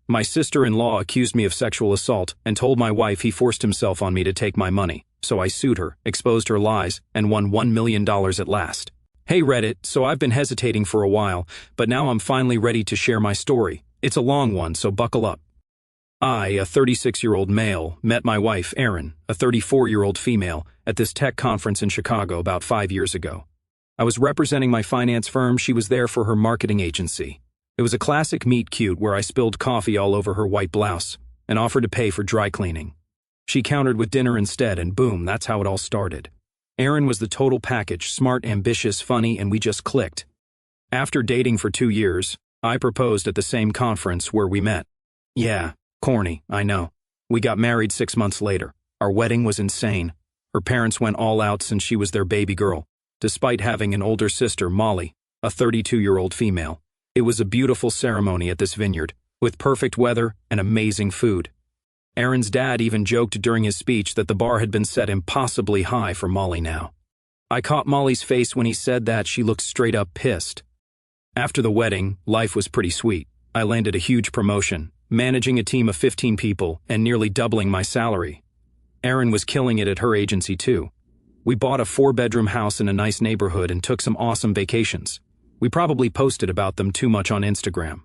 My sister-in-law accused me of sexual assault and told my wife he forced himself on me to take my money, so I sued her, exposed her lies, and won $1 million at last. Hey Reddit, so I've been hesitating for a while, but now I'm finally ready to share my story. It's a long one, so buckle up. I, a 36-year-old male, met my wife, Erin, a 34-year-old female, at this tech conference in Chicago about 5 years ago. I was representing my finance firm, she was there for her marketing agency. It was a classic meet cute where I spilled coffee all over her white blouse and offered to pay for dry cleaning. She countered with dinner instead, and boom, that's how it all started. Erin was the total package, smart, ambitious, funny, and we just clicked. After dating for 2 years, I proposed at the same conference where we met. Yeah, corny, I know. We got married 6 months later. Our wedding was insane. Her parents went all out since she was their baby girl, despite having an older sister, Molly, a 32-year-old female. It was a beautiful ceremony at this vineyard, with perfect weather and amazing food. Erin's dad even joked during his speech that the bar had been set impossibly high for Molly now. I caught Molly's face when he said that. She looked straight up pissed. After the wedding, life was pretty sweet. I landed a huge promotion, managing a team of 15 people and nearly doubling my salary. Erin was killing it at her agency too. We bought a 4-bedroom house in a nice neighborhood and took some awesome vacations. We probably posted about them too much on Instagram.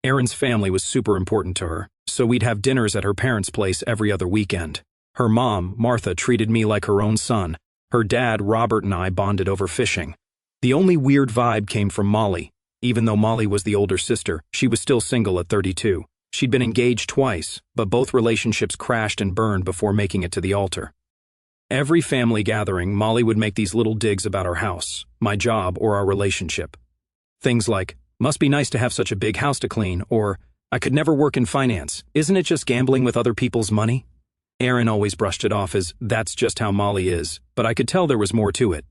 Erin's family was super important to her, so we'd have dinners at her parents' place every other weekend. Her mom, Martha, treated me like her own son. Her dad, Robert, and I bonded over fishing. The only weird vibe came from Molly. Even though Molly was the older sister, she was still single at 32. She'd been engaged twice, but both relationships crashed and burned before making it to the altar. Every family gathering, Molly would make these little digs about our house, my job, or our relationship. Things like, "Must be nice to have such a big house to clean," or, "I could never work in finance. Isn't it just gambling with other people's money?" Erin always brushed it off as, "That's just how Molly is," but I could tell there was more to it.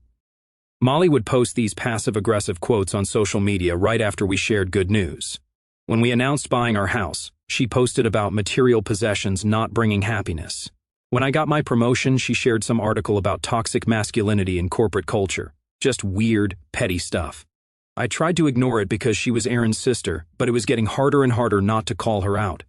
Molly would post these passive-aggressive quotes on social media right after we shared good news. When we announced buying our house, she posted about material possessions not bringing happiness. When I got my promotion, she shared some article about toxic masculinity in corporate culture. Just weird, petty stuff. I tried to ignore it because she was Erin's sister, but it was getting harder and harder not to call her out.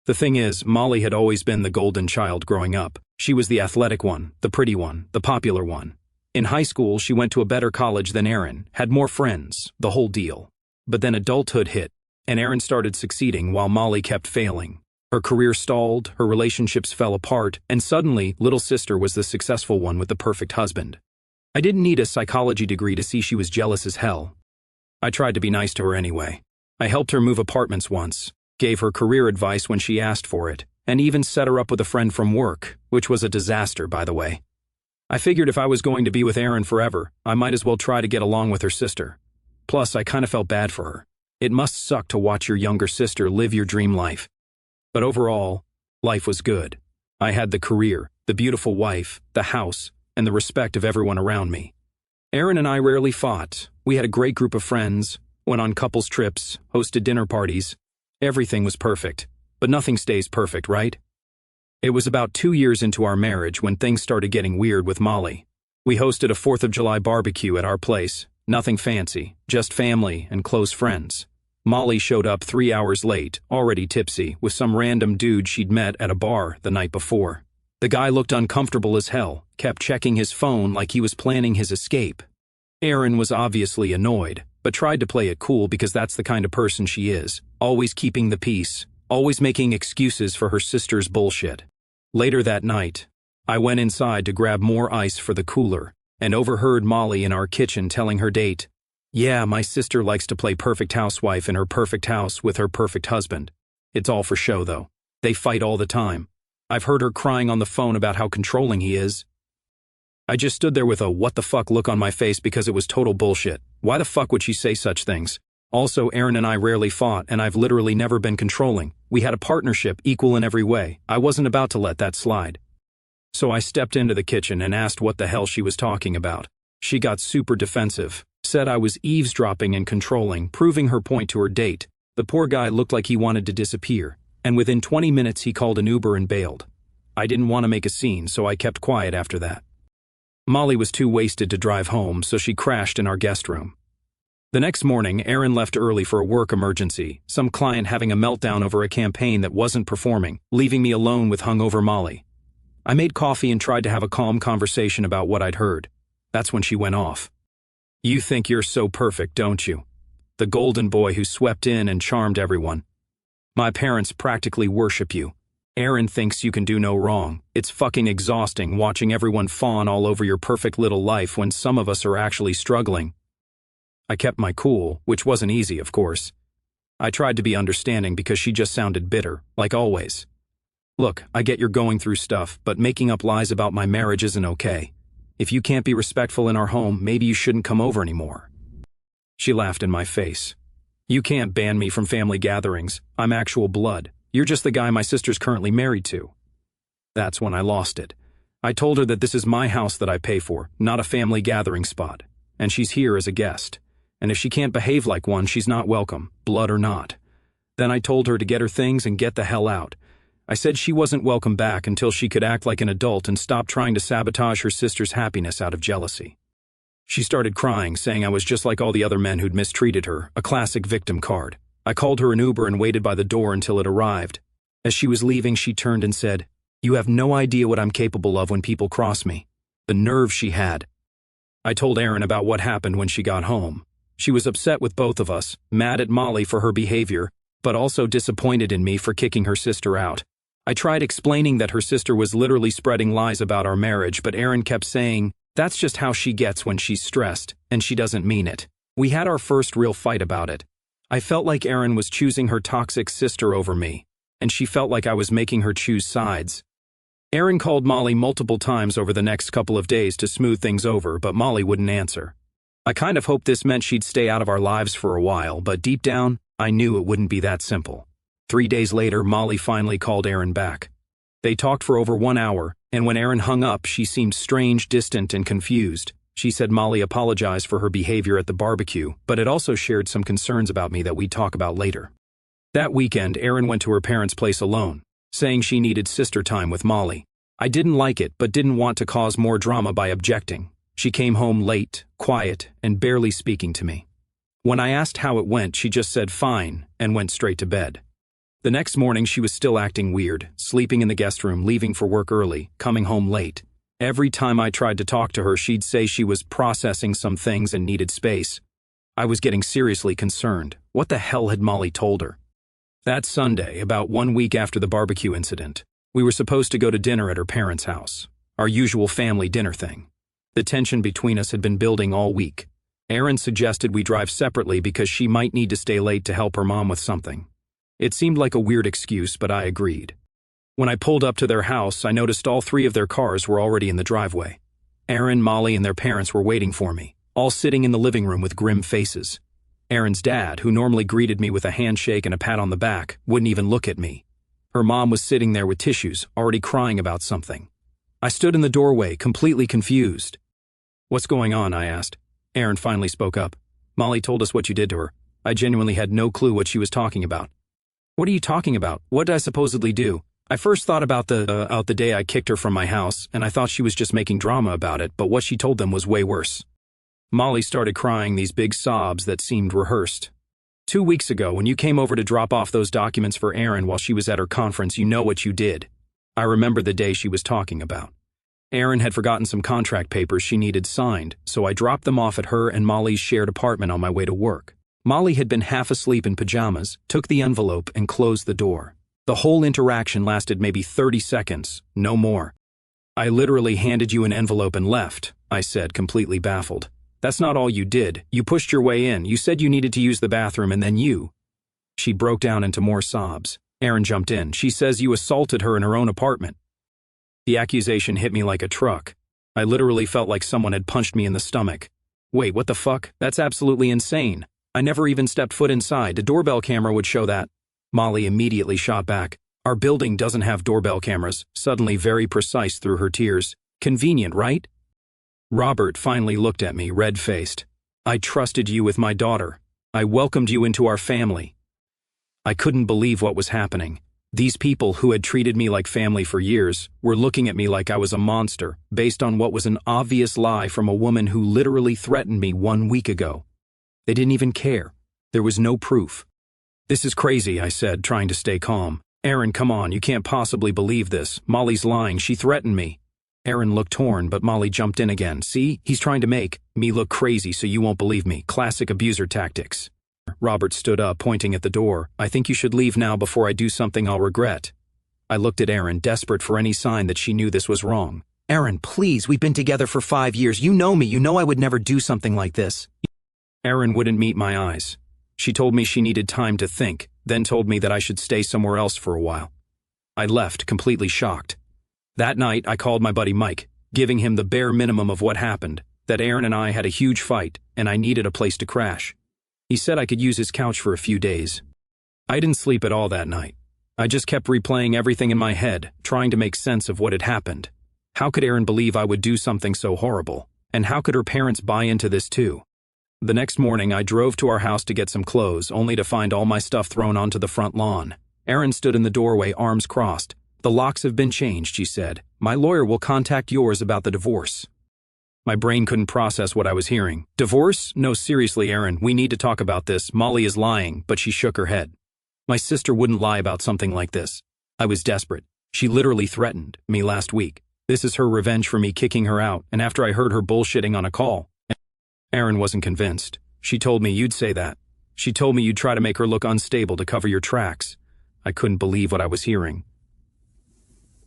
The thing is, Molly had always been the golden child growing up. She was the athletic one, the pretty one, the popular one. In high school, she went to a better college than Erin, had more friends, the whole deal. But then adulthood hit, and Erin started succeeding while Molly kept failing. Her career stalled, her relationships fell apart, and suddenly, little sister was the successful one with the perfect husband. I didn't need a psychology degree to see she was jealous as hell. I tried to be nice to her anyway. I helped her move apartments once, gave her career advice when she asked for it, and even set her up with a friend from work, which was a disaster, by the way. I figured if I was going to be with Erin forever, I might as well try to get along with her sister. Plus, I kind of felt bad for her. It must suck to watch your younger sister live your dream life. But overall, life was good. I had the career, the beautiful wife, the house, and the respect of everyone around me. Erin and I rarely fought. We had a great group of friends, went on couples trips, hosted dinner parties. Everything was perfect, but nothing stays perfect, right? It was about 2 years into our marriage when things started getting weird with Molly. We hosted a 4th of July barbecue at our place. Nothing fancy, just family and close friends. Molly showed up 3 hours late, already tipsy, with some random dude she'd met at a bar the night before. The guy looked uncomfortable as hell, kept checking his phone like he was planning his escape. Erin was obviously annoyed, but tried to play it cool because that's the kind of person she is, always keeping the peace, always making excuses for her sister's bullshit. Later that night, I went inside to grab more ice for the cooler and overheard Molly in our kitchen telling her date, "Yeah, my sister likes to play perfect housewife in her perfect house with her perfect husband. It's all for show, though. They fight all the time. I've heard her crying on the phone about how controlling he is." I just stood there with a what the fuck look on my face because it was total bullshit. Why the fuck would she say such things? Also, Erin and I rarely fought, and I've literally never been controlling. We had a partnership, equal in every way. I wasn't about to let that slide. So I stepped into the kitchen and asked what the hell she was talking about. She got super defensive, said I was eavesdropping and controlling, proving her point to her date. The poor guy looked like he wanted to disappear, and within 20 minutes he called an Uber and bailed. I didn't want to make a scene, so I kept quiet after that. Molly was too wasted to drive home, so she crashed in our guest room. The next morning, Erin left early for a work emergency, some client having a meltdown over a campaign that wasn't performing, leaving me alone with hungover Molly. I made coffee and tried to have a calm conversation about what I'd heard. That's when she went off. "You think you're so perfect, don't you? The golden boy who swept in and charmed everyone. My parents practically worship you. Erin thinks you can do no wrong. It's fucking exhausting watching everyone fawn all over your perfect little life when some of us are actually struggling." I kept my cool, which wasn't easy, of course. I tried to be understanding because she just sounded bitter, like always. "Look, I get you're going through stuff, but making up lies about my marriage isn't okay. If you can't be respectful in our home, maybe you shouldn't come over anymore." She laughed in my face. "You can't ban me from family gatherings. I'm actual blood. You're just the guy my sister's currently married to." That's when I lost it. I told her that this is my house that I pay for, not a family gathering spot, and she's here as a guest. And if she can't behave like one, she's not welcome, blood or not. Then I told her to get her things and get the hell out. I said she wasn't welcome back until she could act like an adult and stop trying to sabotage her sister's happiness out of jealousy. She started crying, saying I was just like all the other men who'd mistreated her, a classic victim card. I called her an Uber and waited by the door until it arrived. As she was leaving, she turned and said, "You have no idea what I'm capable of when people cross me." The nerve she had. I told Erin about what happened when she got home. She was upset with both of us, mad at Molly for her behavior, but also disappointed in me for kicking her sister out. I tried explaining that her sister was literally spreading lies about our marriage, but Erin kept saying, "That's just how she gets when she's stressed, and she doesn't mean it." We had our first real fight about it. I felt like Erin was choosing her toxic sister over me, and she felt like I was making her choose sides. Erin called Molly multiple times over the next couple of days to smooth things over, but Molly wouldn't answer. I kind of hoped this meant she'd stay out of our lives for a while, but deep down, I knew it wouldn't be that simple. 3 days later, Molly finally called Erin back. They talked for over 1 hour, and when Erin hung up, she seemed strange, distant, and confused. She said Molly apologized for her behavior at the barbecue, but it also shared some concerns about me that we'd talk about later. That weekend, Erin went to her parents' place alone, saying she needed sister time with Molly. I didn't like it, but didn't want to cause more drama by objecting. She came home late, quiet, and barely speaking to me. When I asked how it went, she just said fine, and went straight to bed. The next morning, she was still acting weird, sleeping in the guest room, leaving for work early, coming home late. Every time I tried to talk to her, she'd say she was processing some things and needed space. I was getting seriously concerned. What the hell had Molly told her? That Sunday, about 1 week after the barbecue incident, we were supposed to go to dinner at her parents' house, our usual family dinner thing. The tension between us had been building all week. Erin suggested we drive separately because she might need to stay late to help her mom with something. It seemed like a weird excuse, but I agreed. When I pulled up to their house, I noticed all 3 of their cars were already in the driveway. Erin, Molly, and their parents were waiting for me, all sitting in the living room with grim faces. Erin's dad, who normally greeted me with a handshake and a pat on the back, wouldn't even look at me. Her mom was sitting there with tissues, already crying about something. I stood in the doorway, completely confused. "What's going on?" I asked. Erin finally spoke up. "Molly told us what you did to her. I genuinely had no clue what she was talking about." "What are you talking about? What did I supposedly do?" "I first thought about the day I kicked her from my house, and I thought she was just making drama about it, but what she told them was way worse." Molly started crying these big sobs that seemed rehearsed. 2 weeks ago, when you came over to drop off those documents for Erin while she was at her conference, you know what you did." I remember the day she was talking about. Erin had forgotten some contract papers she needed signed, so I dropped them off at her and Molly's shared apartment on my way to work. Molly had been half asleep in pajamas, took the envelope, and closed the door. The whole interaction lasted maybe 30 seconds, no more. "I literally handed you an envelope and left," I said, completely baffled. "That's not all you did. You pushed your way in. You said you needed to use the bathroom, and then you—" She broke down into more sobs. Erin jumped in. "She says you assaulted her in her own apartment." The accusation hit me like a truck. I literally felt like someone had punched me in the stomach. "Wait, what the fuck? That's absolutely insane. I never even stepped foot inside. The doorbell camera would show that." Molly immediately shot back. "Our building doesn't have doorbell cameras," suddenly very precise through her tears. "Convenient, right?" Robert finally looked at me, red-faced. "I trusted you with my daughter. I welcomed you into our family." I couldn't believe what was happening. These people who had treated me like family for years were looking at me like I was a monster, based on what was an obvious lie from a woman who literally threatened me 1 week ago. They didn't even care. There was no proof. This is crazy, I said, trying to stay calm. Aaron, come on, you can't possibly believe this. Molly's lying, she threatened me. Aaron looked torn, but Molly jumped in again. See, he's trying to make me look crazy so you won't believe me. Classic abuser tactics. Robert stood up, pointing at the door. I think you should leave now before I do something I'll regret. I looked at Aaron, desperate for any sign that she knew this was wrong. Aaron, please, we've been together for 5 years. You know me, you know I would never do something like this. Aaron wouldn't meet my eyes. She told me she needed time to think, then told me that I should stay somewhere else for a while. I left, completely shocked. That night, I called my buddy Mike, giving him the bare minimum of what happened, that Aaron and I had a huge fight, and I needed a place to crash. He said I could use his couch for a few days. I didn't sleep at all that night. I just kept replaying everything in my head, trying to make sense of what had happened. How could Aaron believe I would do something so horrible? And how could her parents buy into this too? The next morning, I drove to our house to get some clothes, only to find all my stuff thrown onto the front lawn. Aaron stood in the doorway, arms crossed. The locks have been changed, she said. My lawyer will contact yours about the divorce. My brain couldn't process what I was hearing. Divorce? No, seriously, Aaron, we need to talk about this. Molly is lying, but she shook her head. My sister wouldn't lie about something like this. I was desperate. She literally threatened me last week. This is her revenge for me kicking her out, and after I heard her bullshitting on a call. Aaron wasn't convinced. She told me you'd say that. She told me you'd try to make her look unstable to cover your tracks. I couldn't believe what I was hearing.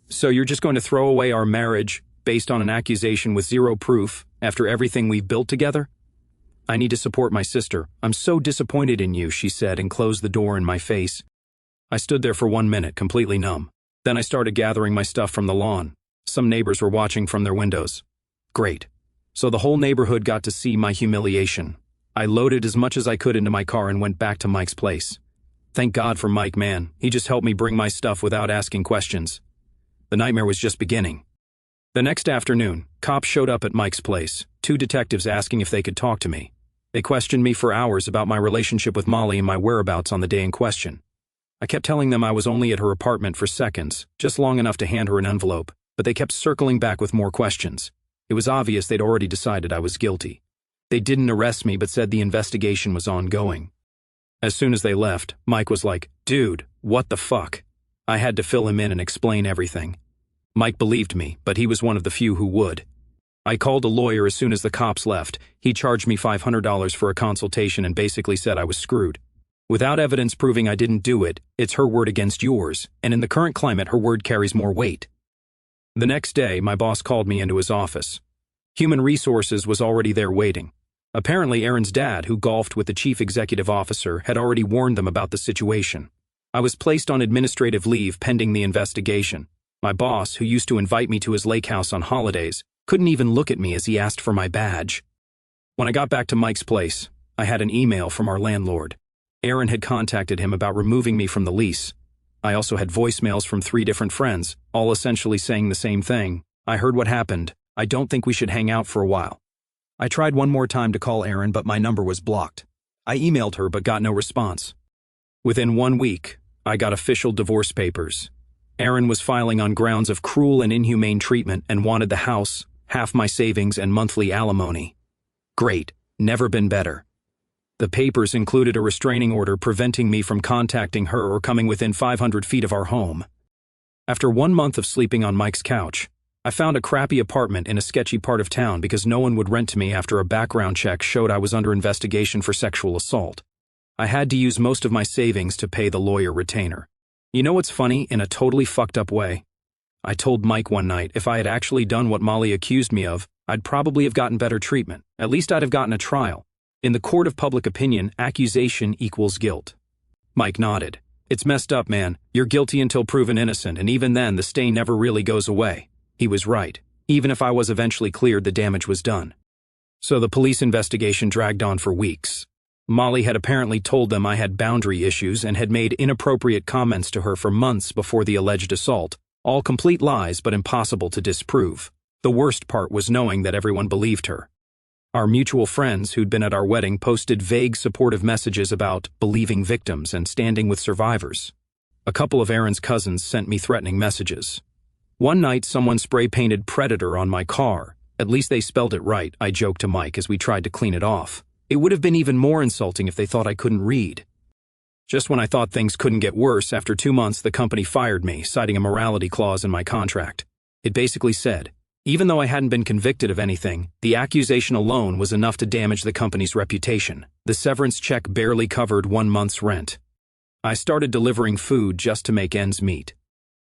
So you're just going to throw away our marriage based on an accusation with zero proof after everything we've built together? I need to support my sister. I'm so disappointed in you, she said and closed the door in my face. I stood there for 1 minute, completely numb. Then I started gathering my stuff from the lawn. Some neighbors were watching from their windows. Great. So the whole neighborhood got to see my humiliation. I loaded as much as I could into my car and went back to Mike's place. Thank God for Mike, man. He just helped me bring my stuff without asking questions. The nightmare was just beginning. The next afternoon, cops showed up at Mike's place, 2 detectives asking if they could talk to me. They questioned me for hours about my relationship with Molly and my whereabouts on the day in question. I kept telling them I was only at her apartment for seconds, just long enough to hand her an envelope, but they kept circling back with more questions. It was obvious they'd already decided I was guilty. They didn't arrest me but said the investigation was ongoing. As soon as they left, Mike was like, "Dude, what the fuck?" I had to fill him in and explain everything. Mike believed me, but he was one of the few who would. I called a lawyer as soon as the cops left. He charged me $500 for a consultation and basically said I was screwed. Without evidence proving I didn't do it, it's her word against yours, and in the current climate, her word carries more weight. The next day, my boss called me into his office. Human Resources was already there waiting. Apparently, Aaron's dad, who golfed with the chief executive officer, had already warned them about the situation. I was placed on administrative leave pending the investigation. My boss, who used to invite me to his lake house on holidays, couldn't even look at me as he asked for my badge. When I got back to Mike's place, I had an email from our landlord. Aaron had contacted him about removing me from the lease. I also had voicemails from 3 different friends, all essentially saying the same thing. I heard what happened. I don't think we should hang out for a while. I tried one more time to call Aaron, but my number was blocked. I emailed her but got no response. Within 1 week, I got official divorce papers. Aaron was filing on grounds of cruel and inhumane treatment and wanted the house, half my savings, and monthly alimony. Great. Never been better. The papers included a restraining order preventing me from contacting her or coming within 500 feet of our home. After 1 month of sleeping on Mike's couch, I found a crappy apartment in a sketchy part of town because no one would rent to me after a background check showed I was under investigation for sexual assault. I had to use most of my savings to pay the lawyer retainer. You know what's funny, in a totally fucked up way? I told Mike one night if I had actually done what Molly accused me of, I'd probably have gotten better treatment. At least I'd have gotten a trial. In the court of public opinion, accusation equals guilt. Mike nodded. It's messed up, man. You're guilty until proven innocent, and even then the stain never really goes away. He was right. Even if I was eventually cleared, the damage was done. So the police investigation dragged on for weeks. Molly had apparently told them I had boundary issues and had made inappropriate comments to her for months before the alleged assault. All complete lies, but impossible to disprove. The worst part was knowing that everyone believed her. Our mutual friends who'd been at our wedding posted vague supportive messages about believing victims and standing with survivors. A couple of Aaron's cousins sent me threatening messages. One night, someone spray-painted Predator on my car. At least they spelled it right, I joked to Mike as we tried to clean it off. It would have been even more insulting if they thought I couldn't read. Just when I thought things couldn't get worse, after 2 months the company fired me, citing a morality clause in my contract. It basically said, even though I hadn't been convicted of anything, the accusation alone was enough to damage the company's reputation. The severance check barely covered 1 month's rent. I started delivering food just to make ends meet.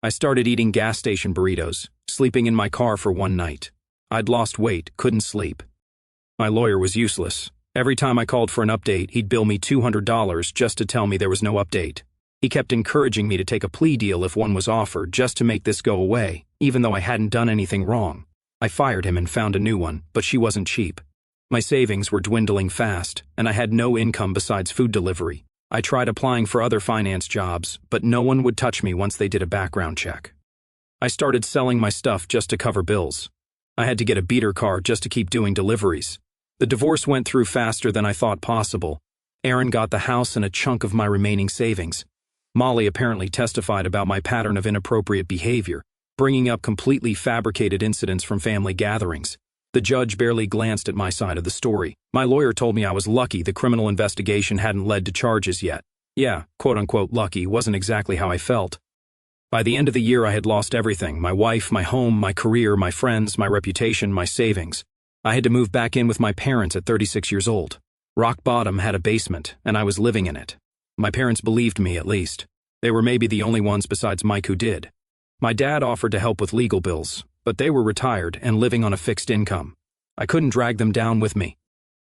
I started eating gas station burritos, sleeping in my car for one night. I'd lost weight, couldn't sleep. My lawyer was useless. Every time I called for an update, he'd bill me $200 just to tell me there was no update. He kept encouraging me to take a plea deal if one was offered just to make this go away, even though I hadn't done anything wrong. I fired him and found a new one, but she wasn't cheap. My savings were dwindling fast, and I had no income besides food delivery. I tried applying for other finance jobs, but no one would touch me once they did a background check. I started selling my stuff just to cover bills. I had to get a beater car just to keep doing deliveries. The divorce went through faster than I thought possible. Aaron got the house and a chunk of my remaining savings. Molly apparently testified about my pattern of inappropriate behavior, bringing up completely fabricated incidents from family gatherings. The judge barely glanced at my side of the story. My lawyer told me I was lucky the criminal investigation hadn't led to charges yet. Yeah, quote-unquote lucky wasn't exactly how I felt. By the end of the year I had lost everything: my wife, my home, my career, my friends, my reputation, my savings. I had to move back in with my parents at 36 years old. Rock Bottom had a basement, and I was living in it. My parents believed me, at least. They were maybe the only ones besides Mike who did. My dad offered to help with legal bills, but they were retired and living on a fixed income. I couldn't drag them down with me.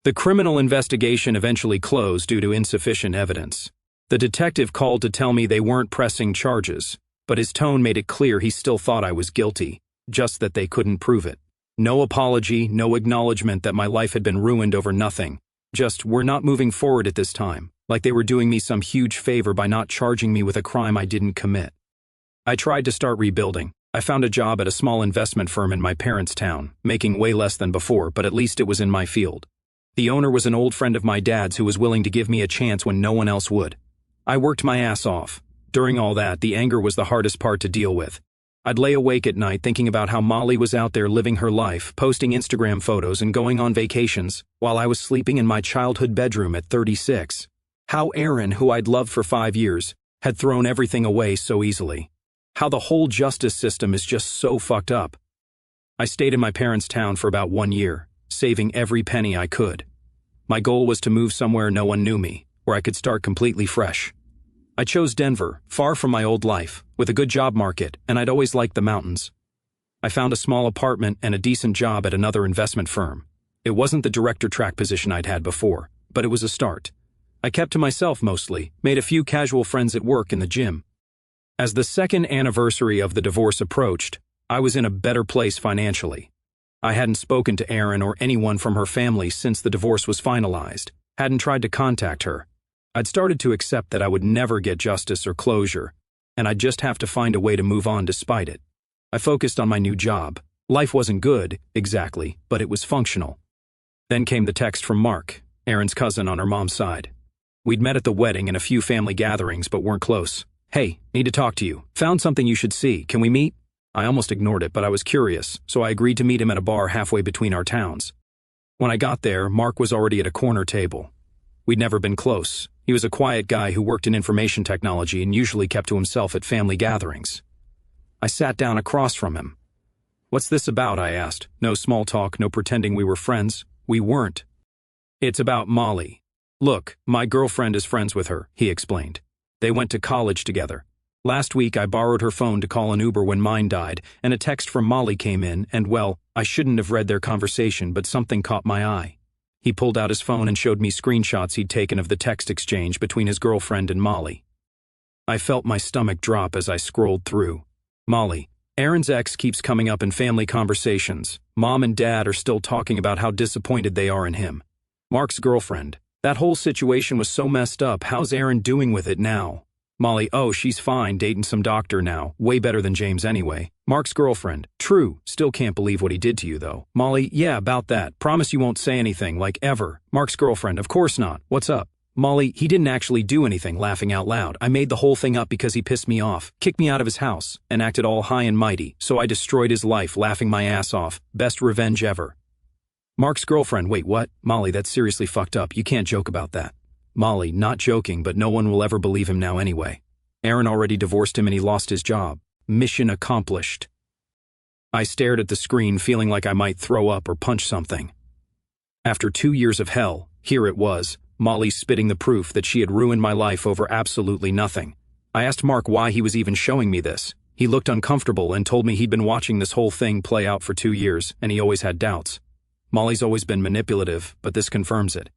The criminal investigation eventually closed due to insufficient evidence. The detective called to tell me they weren't pressing charges, but his tone made it clear he still thought I was guilty, just that they couldn't prove it. No apology, no acknowledgement that my life had been ruined over nothing. Just, we're not moving forward at this time, like they were doing me some huge favor by not charging me with a crime I didn't commit. I tried to start rebuilding. I found a job at a small investment firm in my parents' town, making way less than before, but at least it was in my field. The owner was an old friend of my dad's who was willing to give me a chance when no one else would. I worked my ass off. During all that, the anger was the hardest part to deal with. I'd lay awake at night thinking about how Molly was out there living her life, posting Instagram photos and going on vacations, while I was sleeping in my childhood bedroom at 36. How Aaron, who I'd loved for 5 years, had thrown everything away so easily. How the whole justice system is just so fucked up. I stayed in my parents' town for about 1 year, saving every penny I could. My goal was to move somewhere no one knew me, where I could start completely fresh. I chose Denver, far from my old life, with a good job market, and I'd always liked the mountains. I found a small apartment and a decent job at another investment firm. It wasn't the director track position I'd had before, but it was a start. I kept to myself mostly, made a few casual friends at work in the gym. As the second anniversary of the divorce approached, I was in a better place financially. I hadn't spoken to Erin or anyone from her family since the divorce was finalized, hadn't tried to contact her. I'd started to accept that I would never get justice or closure, and I'd just have to find a way to move on despite it. I focused on my new job. Life wasn't good, exactly, but it was functional. Then came the text from Mark, Erin's cousin on her mom's side. We'd met at the wedding and a few family gatherings, but weren't close. Hey, need to talk to you. Found something you should see. Can we meet? I almost ignored it, but I was curious, so I agreed to meet him at a bar halfway between our towns. When I got there, Mark was already at a corner table. We'd never been close. He was a quiet guy who worked in information technology and usually kept to himself at family gatherings. I sat down across from him. What's this about? I asked. No small talk, no pretending we were friends. We weren't. It's about Molly. Look, my girlfriend is friends with her, he explained. They went to college together. Last week I borrowed her phone to call an Uber when mine died, and a text from Molly came in, and well, I shouldn't have read their conversation, but something caught my eye. He pulled out his phone and showed me screenshots he'd taken of the text exchange between his girlfriend and Molly. I felt my stomach drop as I scrolled through. Molly, Erin's ex, keeps coming up in family conversations. Mom and Dad are still talking about how disappointed they are in him. Mark's girlfriend. That whole situation was so messed up. How's Erin doing with it now? Molly, oh, she's fine, dating some doctor now. Way better than James anyway. Mark's girlfriend. True, still can't believe what he did to you though. Molly, yeah, about that. Promise you won't say anything, like ever. Mark's girlfriend, of course not. What's up? Molly, he didn't actually do anything, laughing out loud. I made the whole thing up because he pissed me off, kicked me out of his house, and acted all high and mighty, so I destroyed his life, laughing my ass off. Best revenge ever. Mark's girlfriend. Wait, what? Molly, that's seriously fucked up. You can't joke about that. Molly, not joking, but no one will ever believe him now anyway. Aaron already divorced him and he lost his job. Mission accomplished. I stared at the screen, feeling like I might throw up or punch something. After 2 years of hell, here it was, Molly spitting the proof that she had ruined my life over absolutely nothing. I asked Mark why he was even showing me this. He looked uncomfortable and told me he'd been watching this whole thing play out for 2 years, and he always had doubts. Molly's always been manipulative, but this confirms it.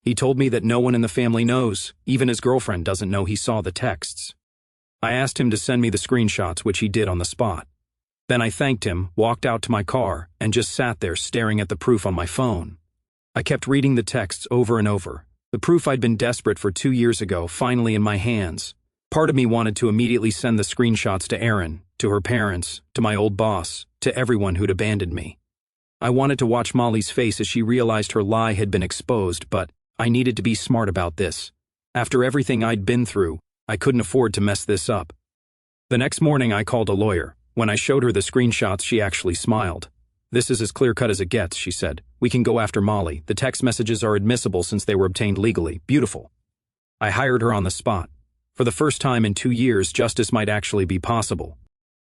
He told me that no one in the family knows, even his girlfriend doesn't know he saw the texts. I asked him to send me the screenshots, which he did on the spot. Then I thanked him, walked out to my car, and just sat there staring at the proof on my phone. I kept reading the texts over and over. The proof I'd been desperate for 2 years ago, finally in my hands. Part of me wanted to immediately send the screenshots to Erin, to her parents, to my old boss, to everyone who'd abandoned me. I wanted to watch Molly's face as she realized her lie had been exposed, but I needed to be smart about this. After everything I'd been through, I couldn't afford to mess this up. The next morning I called a lawyer. When I showed her the screenshots, she actually smiled. "This is as clear-cut as it gets," she said. "We can go after Molly. The text messages are admissible since they were obtained legally. Beautiful." I hired her on the spot. For the first time in 2 years, justice might actually be possible.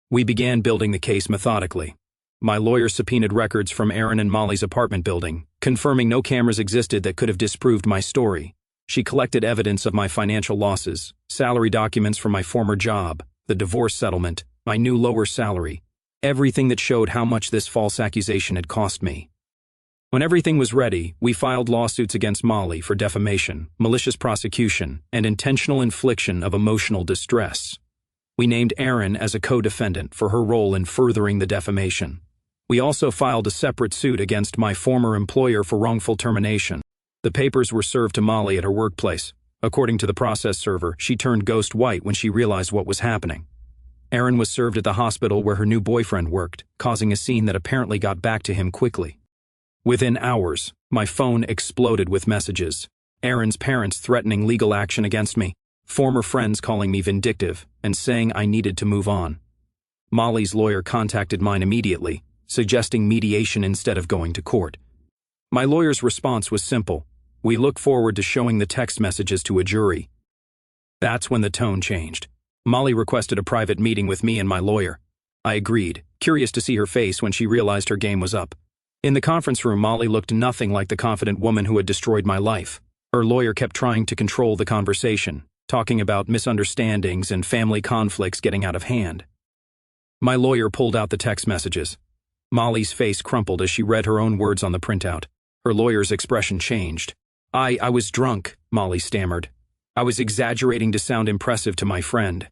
We began building the case methodically. My lawyer subpoenaed records from Erin and Molly's apartment building, confirming no cameras existed that could have disproved my story. She collected evidence of my financial losses, salary documents from my former job, the divorce settlement, my new lower salary, everything that showed how much this false accusation had cost me. When everything was ready, we filed lawsuits against Molly for defamation, malicious prosecution, and intentional infliction of emotional distress. We named Erin as a co-defendant for her role in furthering the defamation. We also filed a separate suit against my former employer for wrongful termination. The papers were served to Molly at her workplace. According to the process server, she turned ghost white when she realized what was happening. Erin was served at the hospital where her new boyfriend worked, causing a scene that apparently got back to him quickly. Within hours, my phone exploded with messages. Erin's parents threatening legal action against me, former friends calling me vindictive, and saying I needed to move on. Molly's lawyer contacted mine immediately, suggesting mediation instead of going to court. My lawyer's response was simple: "We look forward to showing the text messages to a jury." That's when the tone changed. Molly requested a private meeting with me and my lawyer. I agreed, curious to see her face when she realized her game was up. In the conference room, Molly looked nothing like the confident woman who had destroyed my life. Her lawyer kept trying to control the conversation, talking about misunderstandings and family conflicts getting out of hand. My lawyer pulled out the text messages. Molly's face crumpled as she read her own words on the printout. Her lawyer's expression changed. I was drunk," Molly stammered. "I was exaggerating to sound impressive to my friend."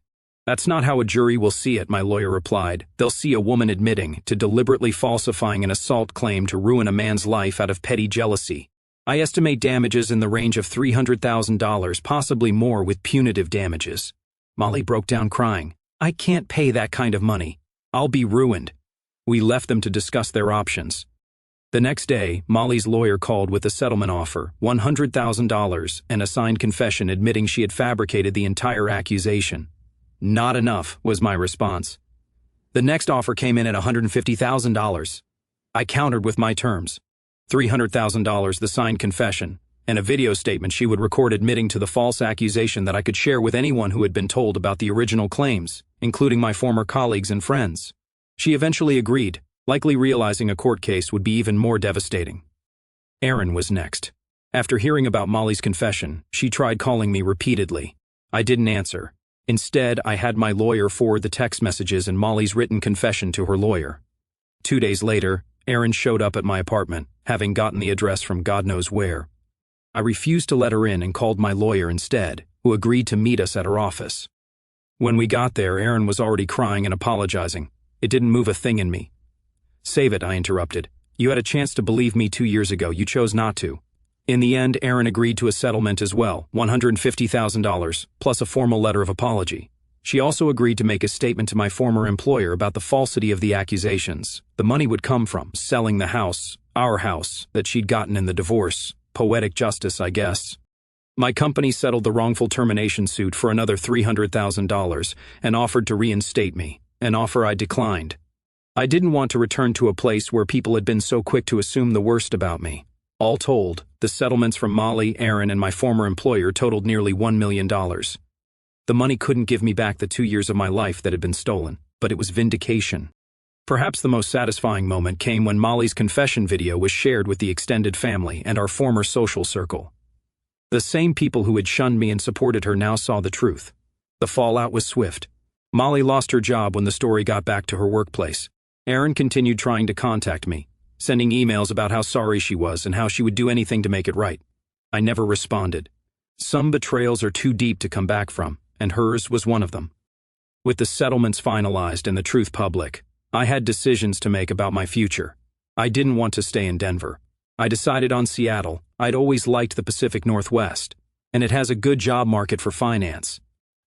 "That's not how a jury will see it," my lawyer replied. "They'll see a woman admitting to deliberately falsifying an assault claim to ruin a man's life out of petty jealousy. I estimate damages in the range of $300,000, possibly more with punitive damages." Molly broke down crying. "I can't pay that kind of money. I'll be ruined." We left them to discuss their options. The next day, Molly's lawyer called with a settlement offer, $100,000, and a signed confession admitting she had fabricated the entire accusation. "Not enough," was my response. The next offer came in at $150,000. I countered with my terms: $300,000 the signed confession, and a video statement she would record admitting to the false accusation that I could share with anyone who had been told about the original claims, including my former colleagues and friends. She eventually agreed, likely realizing a court case would be even more devastating. Erin was next. After hearing about Molly's confession, she tried calling me repeatedly. I didn't answer. Instead, I had my lawyer forward the text messages and Molly's written confession to her lawyer. 2 days later, Erin showed up at my apartment, having gotten the address from God knows where. I refused to let her in and called my lawyer instead, who agreed to meet us at her office. When we got there, Erin was already crying and apologizing. It didn't move a thing in me. "Save it," I interrupted. "You had a chance to believe me 2 years ago. You chose not to." In the end, Erin agreed to a settlement as well, $150,000, plus a formal letter of apology. She also agreed to make a statement to my former employer about the falsity of the accusations. The money would come from selling the house, our house, that she'd gotten in the divorce. Poetic justice, I guess. My company settled the wrongful termination suit for another $300,000 and offered to reinstate me, an offer I declined. I didn't want to return to a place where people had been so quick to assume the worst about me. All told, the settlements from Molly, Aaron, and my former employer totaled nearly $1 million. The money couldn't give me back the 2 years of my life that had been stolen, but it was vindication. Perhaps the most satisfying moment came when Molly's confession video was shared with the extended family and our former social circle. The same people who had shunned me and supported her now saw the truth. The fallout was swift. Molly lost her job when the story got back to her workplace. Aaron continued trying to contact me, sending emails about how sorry she was and how she would do anything to make it right. I never responded. Some betrayals are too deep to come back from, and hers was one of them. With the settlements finalized and the truth public, I had decisions to make about my future. I didn't want to stay in Denver. I decided on Seattle. I'd always liked the Pacific Northwest, and it has a good job market for finance.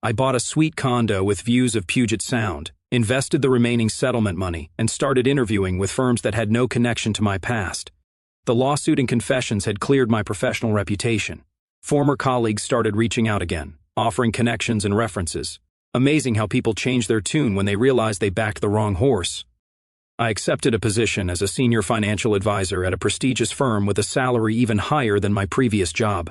I bought a sweet condo with views of Puget Sound, invested the remaining settlement money, and started interviewing with firms that had no connection to my past. The lawsuit and confessions had cleared my professional reputation. Former colleagues started reaching out again, offering connections and references. Amazing how people change their tune when they realize they backed the wrong horse. I accepted a position as a senior financial advisor at a prestigious firm with a salary even higher than my previous job.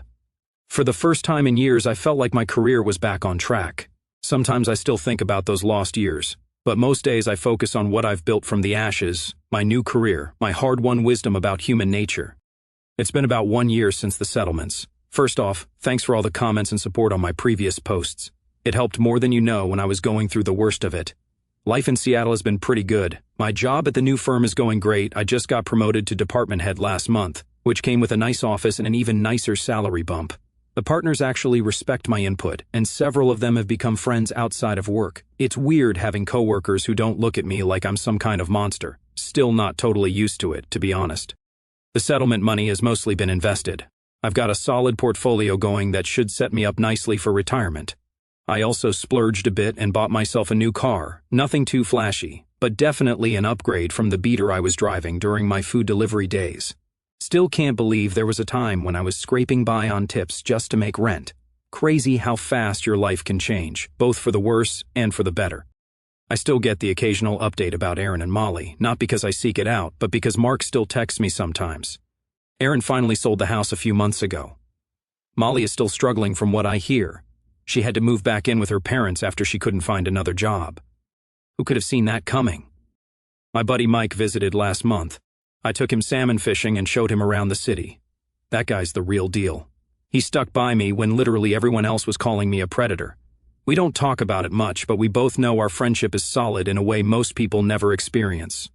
For the first time in years, I felt like my career was back on track. Sometimes I still think about those lost years, but most days I focus on what I've built from the ashes, my new career, my hard-won wisdom about human nature. It's been about 1 year since the settlements. First off, thanks for all the comments and support on my previous posts. It helped more than you know when I was going through the worst of it. Life in Seattle has been pretty good. My job at the new firm is going great. I just got promoted to department head last month, which came with a nice office and an even nicer salary bump. The partners actually respect my input, and several of them have become friends outside of work. It's weird having coworkers who don't look at me like I'm some kind of monster. Still not totally used to it, to be honest. The settlement money has mostly been invested. I've got a solid portfolio going that should set me up nicely for retirement. I also splurged a bit and bought myself a new car. Nothing too flashy, but definitely an upgrade from the beater I was driving during my food delivery days. Still can't believe there was a time when I was scraping by on tips just to make rent. Crazy how fast your life can change, both for the worse and for the better. I still get the occasional update about Aaron and Molly, not because I seek it out, but because Mark still texts me sometimes. Aaron finally sold the house a few months ago. Molly is still struggling from what I hear. She had to move back in with her parents after she couldn't find another job. Who could have seen that coming? My buddy Mike visited last month. I took him salmon fishing and showed him around the city. That guy's the real deal. He stuck by me when literally everyone else was calling me a predator. We don't talk about it much, but we both know our friendship is solid in a way most people never experience.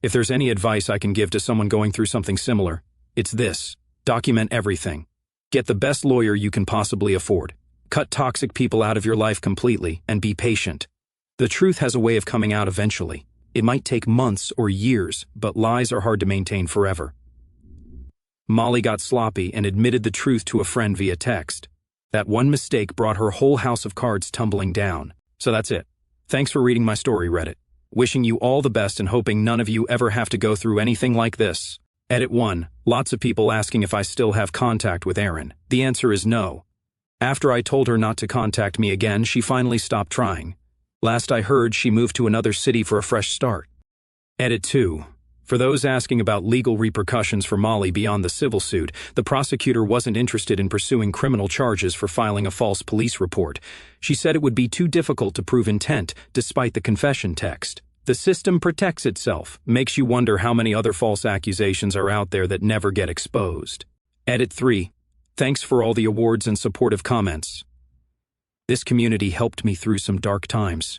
If there's any advice I can give to someone going through something similar, it's this: document everything. Get the best lawyer you can possibly afford. Cut toxic people out of your life completely, and be patient. The truth has a way of coming out eventually. It might take months or years, but lies are hard to maintain forever. Molly got sloppy and admitted the truth to a friend via text. That one mistake brought her whole house of cards tumbling down. So that's it. Thanks for reading my story, Reddit. Wishing you all the best and hoping none of you ever have to go through anything like this. Edit 1. Lots of people asking if I still have contact with Aaron. The answer is no. After I told her not to contact me again, she finally stopped trying. Last I heard, she moved to another city for a fresh start. Edit 2. For those asking about legal repercussions for Molly beyond the civil suit, the prosecutor wasn't interested in pursuing criminal charges for filing a false police report. She said it would be too difficult to prove intent, despite the confession text. The system protects itself, makes you wonder how many other false accusations are out there that never get exposed. Edit 3. Thanks for all the awards and supportive comments. This community helped me through some dark times.